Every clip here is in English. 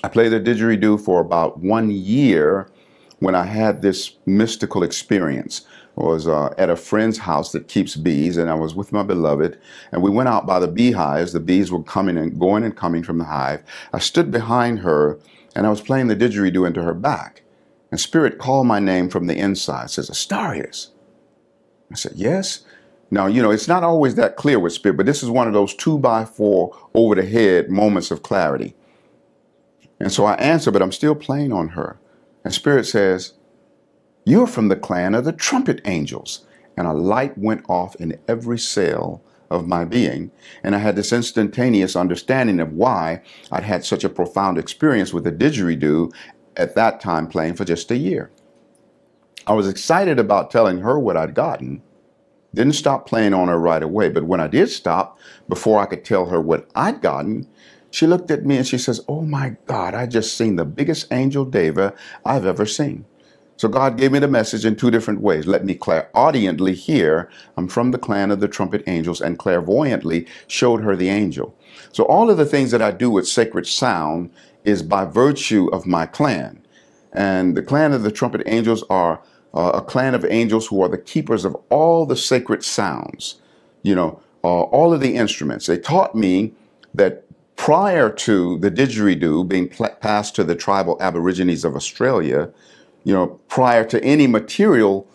I played the didgeridoo for about 1 year when I had this mystical experience. I was at a friend's house that keeps bees, and I was with my beloved, and we went out by the beehives. The bees were coming and going and coming from the hive. I stood behind her, and I was playing the didgeridoo into her back. And Spirit called my name from the inside, says, Astarius. I said, yes. Now, it's not always that clear with Spirit, but this is one of those 2x4 over the head moments of clarity. And so I answer, but I'm still playing on her. And Spirit says, you're from the clan of the trumpet angels. And a light went off in every cell of my being. And I had this instantaneous understanding of why I'd had such a profound experience with the didgeridoo at that time, playing for just a year. I was excited about telling her what I'd gotten. Didn't stop playing on her right away. But when I did stop, before I could tell her what I'd gotten, she looked at me and she says, oh my God, I just seen the biggest angel David I've ever seen. So God gave me the message in two different ways. Let me clairaudiently hear, I'm from the clan of the trumpet angels, and clairvoyantly showed her the angel. So all of the things that I do with sacred sound is by virtue of my clan. And the clan of the trumpet angels are a clan of angels who are the keepers of all the sacred sounds, all of the instruments. They taught me that prior to the didgeridoo being passed to the tribal aborigines of Australia, prior to any material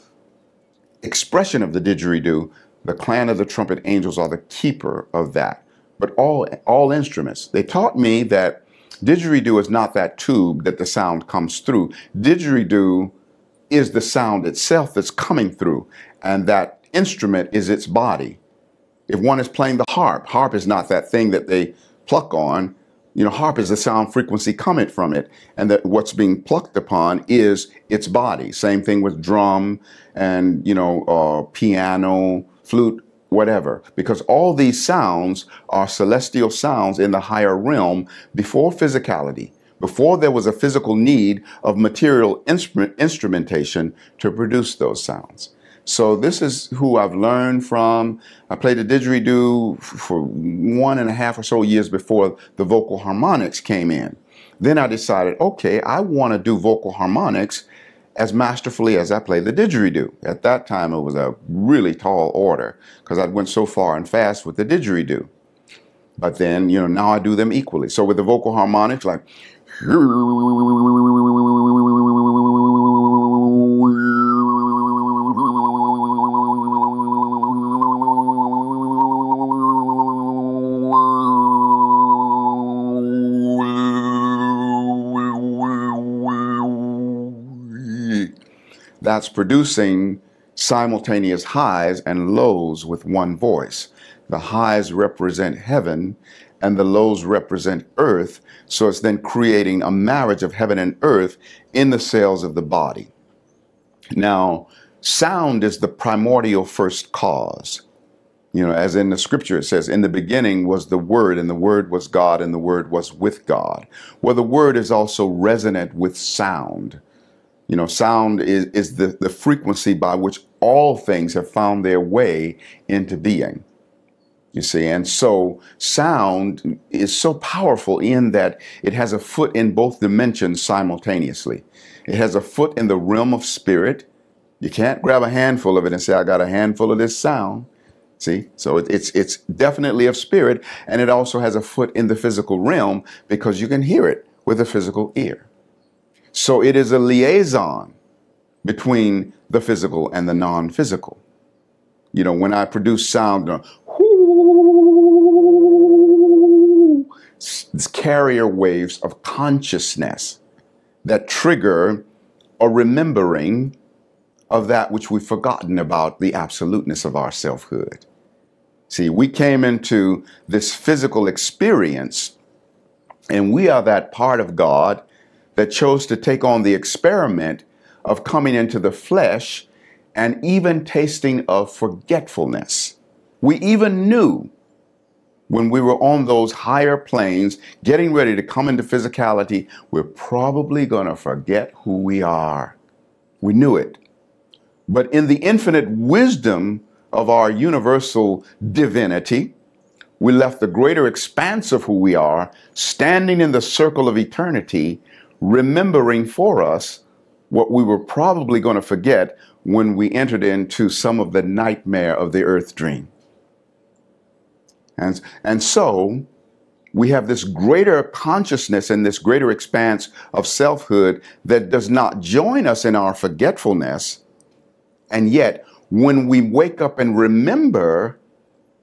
expression of the didgeridoo, the clan of the trumpet angels are the keeper of that. But all instruments. They taught me that didgeridoo is not that tube that the sound comes through. Didgeridoo is the sound itself that's coming through, and that instrument is its body. If one is playing the harp is not that thing that they pluck on. Harp is the sound frequency coming from it, and that what's being plucked upon is its body. Same thing with drum and, piano, flute, whatever, because all these sounds are celestial sounds in the higher realm before physicality, before there was a physical need of material instrumentation to produce those sounds. So this is who I've learned from. I played the didgeridoo for 1.5 or so years before the vocal harmonics came in. Then I decided, okay, I want to do vocal harmonics as masterfully as I play the didgeridoo. At that time, it was a really tall order because I went so far and fast with the didgeridoo. But then, now I do them equally. So with the vocal harmonics, like, that's producing simultaneous highs and lows with one voice. The highs represent heaven and the lows represent earth. So it's then creating a marriage of heaven and earth in the cells of the body. Now, sound is the primordial first cause. As in the scripture, it says, in the beginning was the Word, and the Word was God, and the Word was with God. Well, the Word is also resonant with sound. Sound is the frequency by which all things have found their way into being. You see, and so sound is so powerful in that it has a foot in both dimensions simultaneously. It has a foot in the realm of spirit. You can't grab a handful of it and say, I got a handful of this sound. See, so it's definitely of spirit, and it also has a foot in the physical realm because you can hear it with a physical ear. So it is a liaison between the physical and the non-physical. When I produce sound, it's carrier waves of consciousness that trigger a remembering of that which we've forgotten about, the absoluteness of our selfhood. See, we came into this physical experience, and we are that part of God that chose to take on the experiment of coming into the flesh and even tasting of forgetfulness. We even knew when we were on those higher planes, getting ready to come into physicality, we're probably going to forget who we are. We knew it. But in the infinite wisdom of our universal divinity, We left the greater expanse of who we are standing in the circle of eternity, remembering for us what we were probably going to forget when we entered into some of the nightmare of the earth dream. And so we have this greater consciousness and this greater expanse of selfhood that does not join us in our forgetfulness. And yet, when we wake up and remember,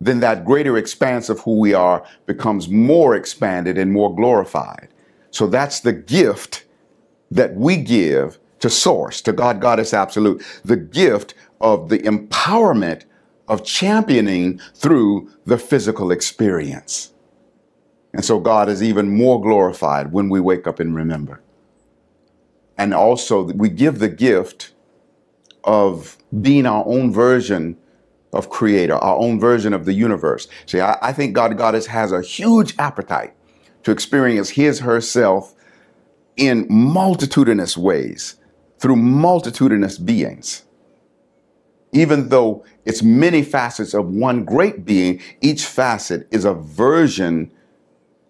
then that greater expanse of who we are becomes more expanded and more glorified. So that's the gift that we give to Source, to God, Goddess Absolute, the gift of the empowerment of championing through the physical experience. And so God is even more glorified when we wake up and remember. And also we give the gift of being our own version of creator, our own version of the universe. See, I think God, Goddess has a huge appetite to experience his, herself in multitudinous ways, through multitudinous beings. Even though it's many facets of one great being, each facet is a version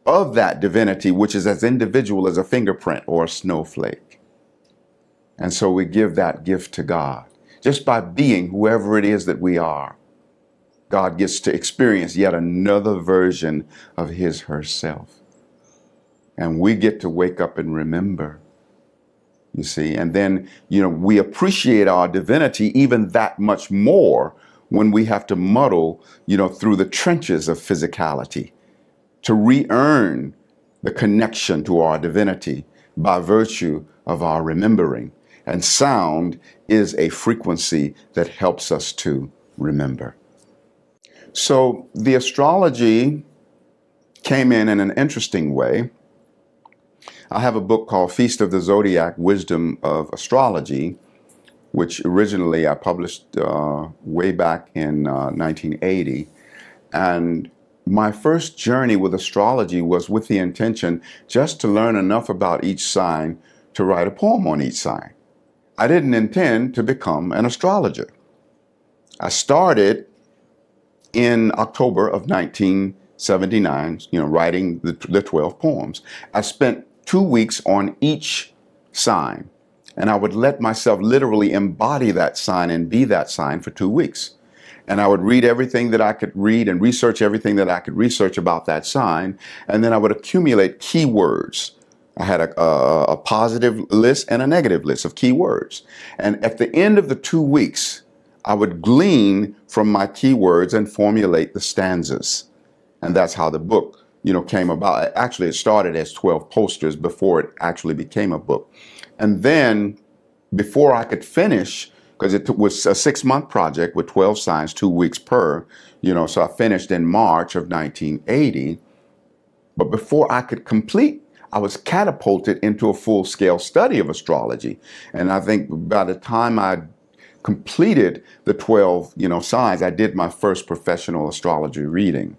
of that divinity, which is as individual as a fingerprint or a snowflake. And so we give that gift to God. Just by being whoever it is that we are, God gets to experience yet another version of his, herself. And we get to wake up and remember, you see, and then, we appreciate our divinity even that much more when we have to muddle, through the trenches of physicality to re-earn the connection to our divinity by virtue of our remembering. And sound is a frequency that helps us to remember. So the astrology came in an interesting way. I have a book called Feast of the Zodiac, Wisdom of Astrology, which originally I published way back in 1980. And my first journey with astrology was with the intention just to learn enough about each sign to write a poem on each sign. I didn't intend to become an astrologer. I started in October of 1979, writing the 12 poems. I spent 2 weeks on each sign, and I would let myself literally embody that sign and be that sign for 2 weeks. And I would read everything that I could read and research everything that I could research about that sign, and then I would accumulate keywords. I had a positive list and a negative list of keywords. And at the end of the 2 weeks, I would glean from my keywords and formulate the stanzas. And that's how the book, came about. Actually, it started as 12 posters before it actually became a book. And then before I could finish, because it was a 6-month project with 12 signs, 2 weeks per, so I finished in March of 1980. But before I could complete, I was catapulted into a full-scale study of astrology. And I think by the time I completed the 12, signs, I did my first professional astrology reading.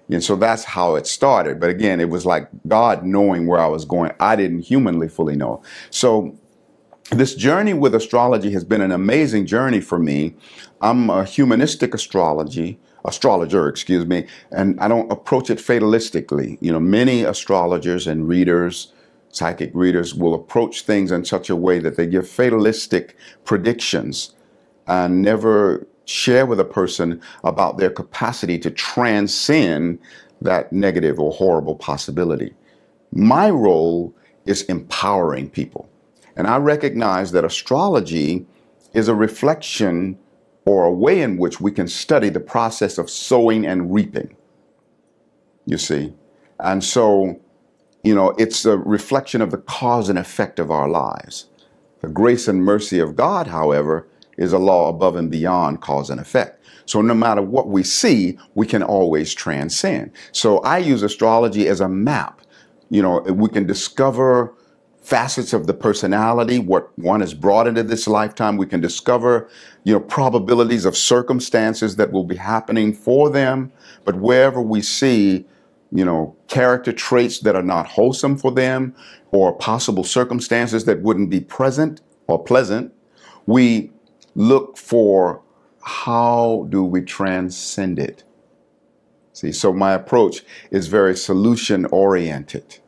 And so that's how it started. But again, it was like God knowing where I was going. I didn't humanly fully know. So this journey with astrology has been an amazing journey for me. I'm a humanistic astrologer, and I don't approach it fatalistically. Many astrologers and readers, psychic readers, will approach things in such a way that they give fatalistic predictions and never share with a person about their capacity to transcend that negative or horrible possibility. My role is empowering people. And I recognize that astrology is a reflection or a way in which we can study the process of sowing and reaping, you see. And so, it's a reflection of the cause and effect of our lives. The grace and mercy of God, however, is a law above and beyond cause and effect. So no matter what we see, we can always transcend. So I use astrology as a map. We can discover facets of the personality, what one is brought into this lifetime. We can discover, probabilities of circumstances that will be happening for them. But wherever we see, character traits that are not wholesome for them, or possible circumstances that wouldn't be present or pleasant, we look for how do we transcend it? See, so my approach is very solution oriented.